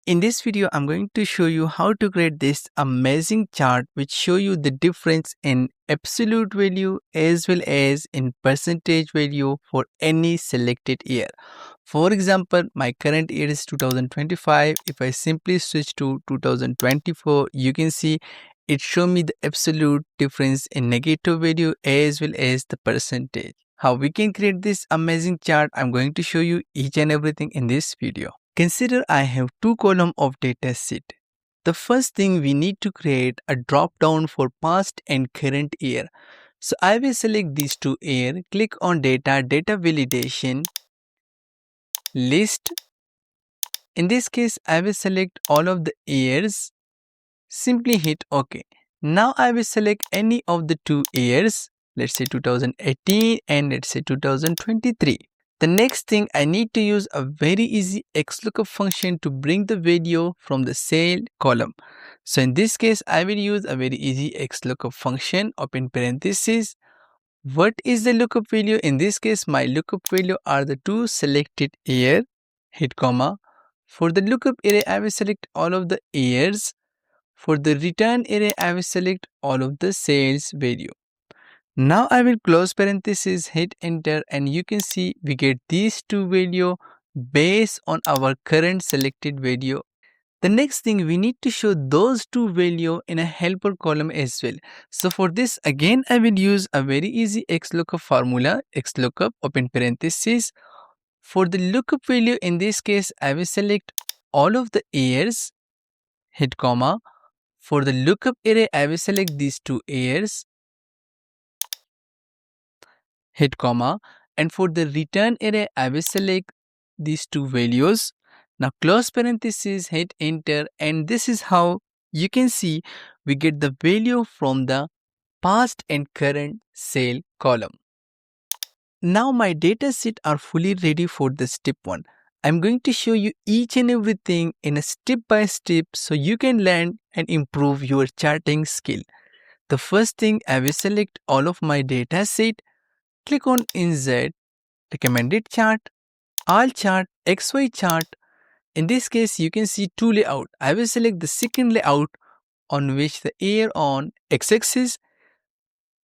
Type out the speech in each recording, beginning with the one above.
In this video, I'm going to show you how to create this amazing chart which show you the difference in absolute value as well as in percentage value for any selected year. For example, my current year is 2025. If I simply switch to 2024, you can see it show me the absolute difference in negative value as well as the percentage. How we can create this amazing chart, I'm going to show you each and everything in this video. Consider I have two columns of data sheet. The first thing we need to create a drop down for past and current year. So I will select these two year, click on data validation, list. In this case, I will select all of the years, simply hit OK. Now I will select any of the 2 years, let's say 2018 and let's say 2023. The next thing, I need to use a very easy XLOOKUP function to bring the value from the cell column. So in this case, I will use a very easy XLOOKUP function, open parenthesis. What is the lookup value? In this case, my lookup value are the 2 selected year, hit comma. For the lookup array, I will select all of the years. For the return array, I will select all of the sales value. Now I will close parenthesis, hit enter, and you can see we get these two value based on our current selected value. The next thing, we need to show those two value in a helper column as well. So for this, again, I will use a very easy XLOOKUP formula, XLOOKUP, open parenthesis. For the lookup value, in this case, I will select all of the years, hit comma. For the lookup array, I will select these two years, hit comma, and for the return array, I will select these two values. Now close parenthesis, hit enter, and this is how you can see we get the value from the past and current cell column. Now my data set are fully ready for the step 1. I'm going to show you each and everything in a step by step so you can learn and improve your charting skill. The first thing, I will select all of my data set. Click on Insert, Recommended Chart, All Chart, XY Chart. In this case, you can see two layout. I will select the second layout on which the year on x-axis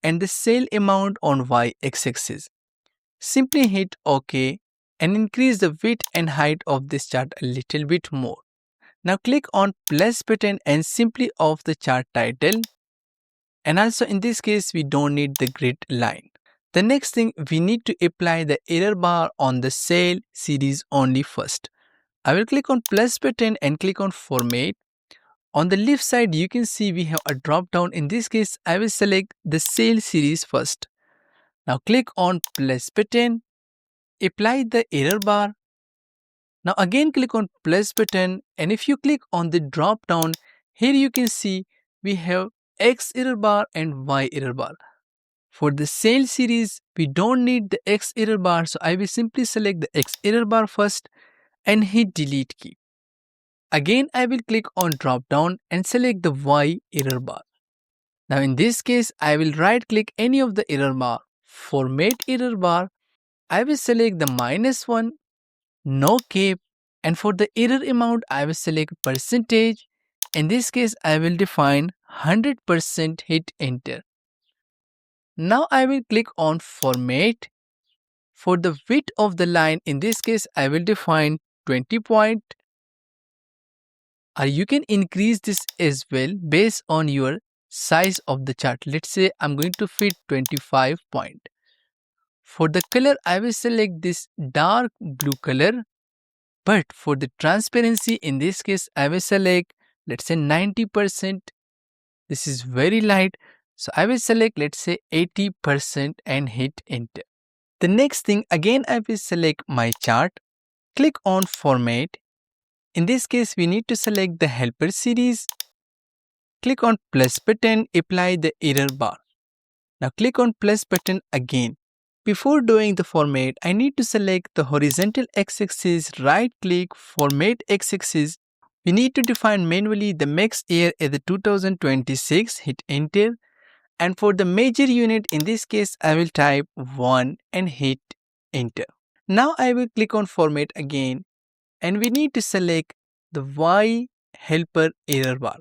and the sale amount on y-axis. Simply hit OK and increase the width and height of this chart a little bit more. Now click on plus button and simply off the chart title. And also in this case, we don't need the grid line. The next thing, we need to apply the error bar on the cell series only first. I will click on plus button and click on format. On the left side, you can see we have a drop down. In this case, I will select the cell series first. Now click on plus button, apply the error bar. Now again click on plus button, and if you click on the drop down, here you can see we have X error bar and Y error bar. For the cell series, we don't need the X error bar, so I will simply select the X error bar first and hit delete key. Again, I will click on drop down and select the Y error bar. Now in this case, I will right click any of the error bar. Format error bar, I will select the -1, no cap, and for the error amount, I will select percentage. In this case, I will define 100%, hit enter. Now I will click on format. For the width of the line, in this case, I will define 20 point. Or you can increase this as well based on your size of the chart. Let's say I'm going to fit 25 point. For the color, I will select this dark blue color. But for the transparency, in this case, I will select, let's say 90%. This is very light. So I will select, let's say 80% and hit enter. The next thing, again, I will select my chart. Click on format. In this case, we need to select the helper series. Click on plus button, apply the error bar. Now click on plus button again. Before doing the format, I need to select the horizontal x-axis, right click, format x-axis. We need to define manually the max year as the 2026, hit enter. And for the major unit, in this case, I will type 1 and hit enter. Now I will click on format again, and we need to select the Y helper error bar.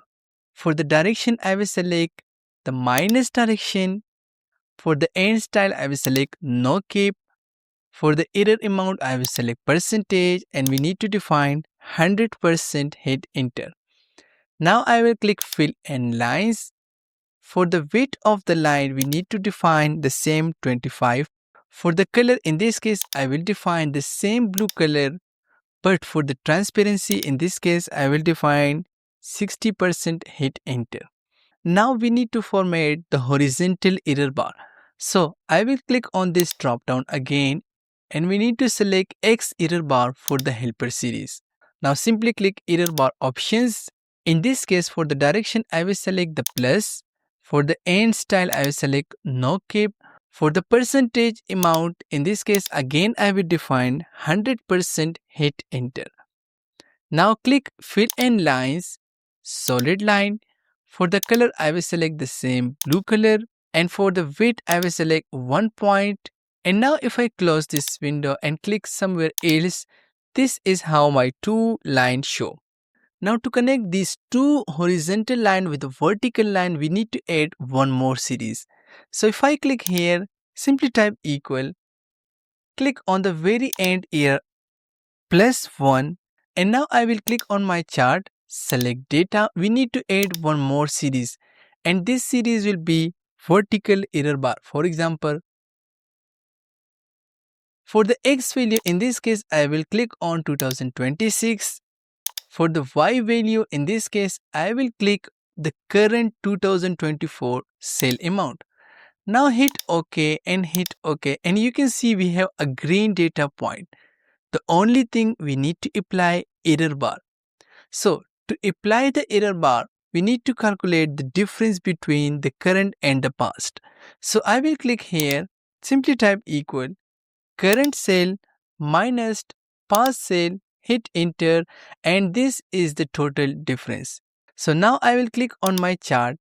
For the direction, I will select the minus direction. For the end style, I will select no keep. For the error amount, I will select percentage and we need to define 100%, hit enter. Now I will click fill and lines. For the width of the line, we need to define the same 25. For the color, in this case, I will define the same blue color, but for the transparency, in this case, I will define 60%, hit enter. Now we need to format the horizontal error bar. So I will click on this drop down again and we need to select X error bar for the helper series. Now simply click error bar options. In this case, for the direction, I will select the plus. For the end style, I will select no keep. For the percentage amount, in this case, again I will define 100%, hit enter. Now click fill and lines, solid line. For the color, I will select the same blue color. And for the width, I will select 1 point. And now if I close this window and click somewhere else, this is how my two lines show. Now to connect these two horizontal line with the vertical line, we need to add one more series. So if I click here, simply type equal, click on the very end here, +1, and now I will click on my chart, select data. We need to add one more series and this series will be vertical error bar. For example, for the X value, in this case, I will click on 2026. For the Y value, in this case, I will click the current 2024 sale amount. Now hit OK and hit OK, and you can see we have a green data point. The only thing we need to apply error bar. So to apply the error bar, we need to calculate the difference between the current and the past. So I will click here, simply type equal current sale minus past sale, hit enter, and this is the total difference. So now I will click on my chart,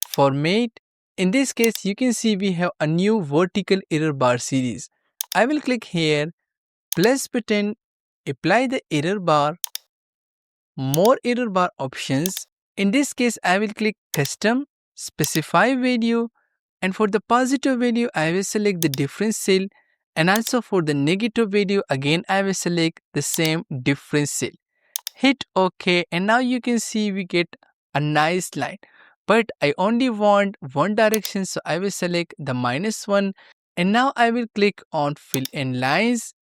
format. In this case, you can see we have a new vertical error bar series. I will click here, plus button, apply the error bar, more error bar options. In this case, I will click custom, specify value, and for the positive value, I will select the difference cell, and also for the negative value, again I will select the same difference cell. Hit OK, and now you can see we get a nice line. But I only want one direction, so I will select the -1, and now I will click on fill in lines,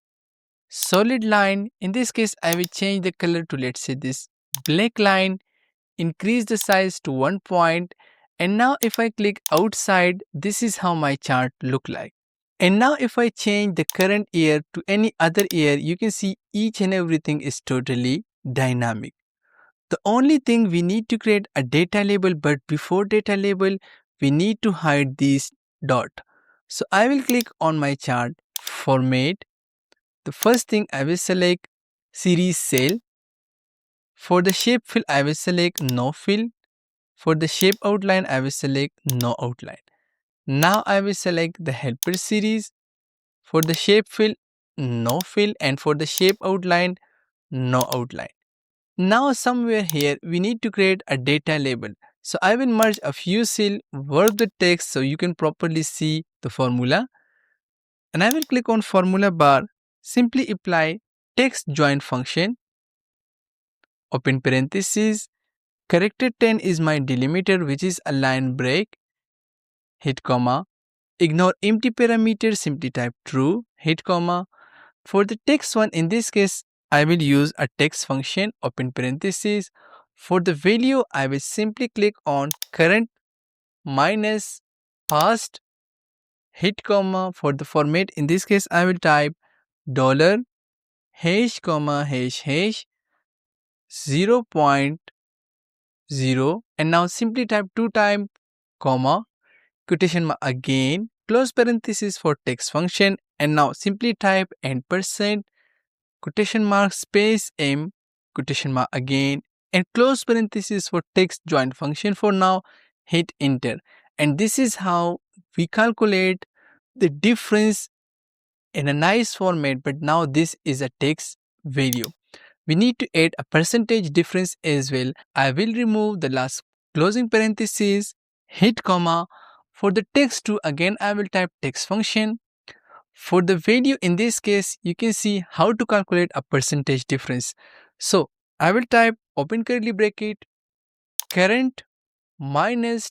solid line. In this case, I will change the color to, let's say, this black line, increase the size to 1 point, and now if I click outside, this is how my chart look like. And now if I change the current year to any other year, you can see each and everything is totally dynamic. The only thing, we need to create a data label, but before data label, we need to hide these dot. So I will click on my chart, format. The first thing I will select series cell. For the shape fill, I will select no fill. For the shape outline, I will select no outline. Now I will select the helper series. For the shape fill, no fill, and for the shape outline, no outline. Now somewhere here, we need to create a data label. So I will merge a few cells, work the text so you can properly see the formula. And I will click on formula bar, simply apply text join function, open parenthesis, character 10 is my delimiter, which is a line break, hit comma, ignore empty parameter, simply type true, hit comma. For the text one, in this case, I will use a text function, open parenthesis. For the value, I will simply click on current minus past, hit comma. For the format, in this case, I will type dollar hash comma hash hash 0.0, and now simply type 2 times comma, quotation mark again, close parenthesis for text function, and now simply type %, quotation mark space m, quotation mark again, and close parenthesis for text join function. For now, hit enter. And this is how we calculate the difference in a nice format, but now this is a text value. we need to add a percentage difference as well. I will remove the last closing parenthesis, hit comma. For the text too, again I will type text function. For the value in this case, you can see how to calculate a percentage difference. So I will type open curly bracket current minus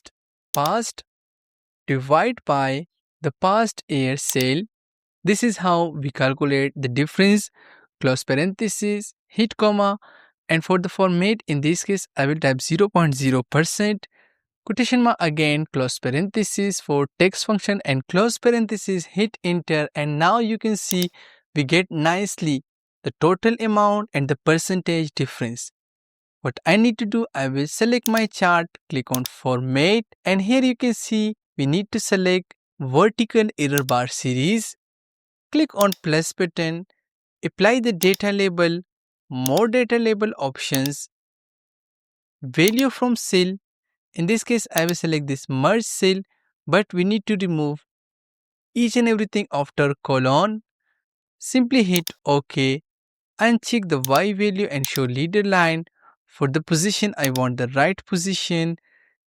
past divide by the past year sale. This is how we calculate the difference. Close parenthesis, hit comma, and for the format in this case I will type 0.0%, quotation mark again, close parenthesis for text function and close parenthesis, hit enter, and now you can see we get nicely the total amount and the percentage difference. What I need to do, I will select my chart, click on format, and here you can see we need to select vertical error bar series. Click on plus button, apply the data label, more data label options, value from cell. In this case, I will select this merge cell, but we need to remove each and everything after colon. Simply hit OK and check the Y value and show leader line. For the position, I want the right position.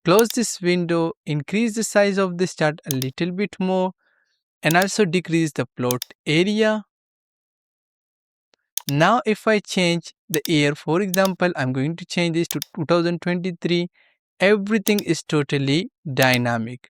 Close this window, increase the size of this chart a little bit more, and also decrease the plot area. Now if I change the year, for example, I'm going to change this to 2023. Everything is totally dynamic.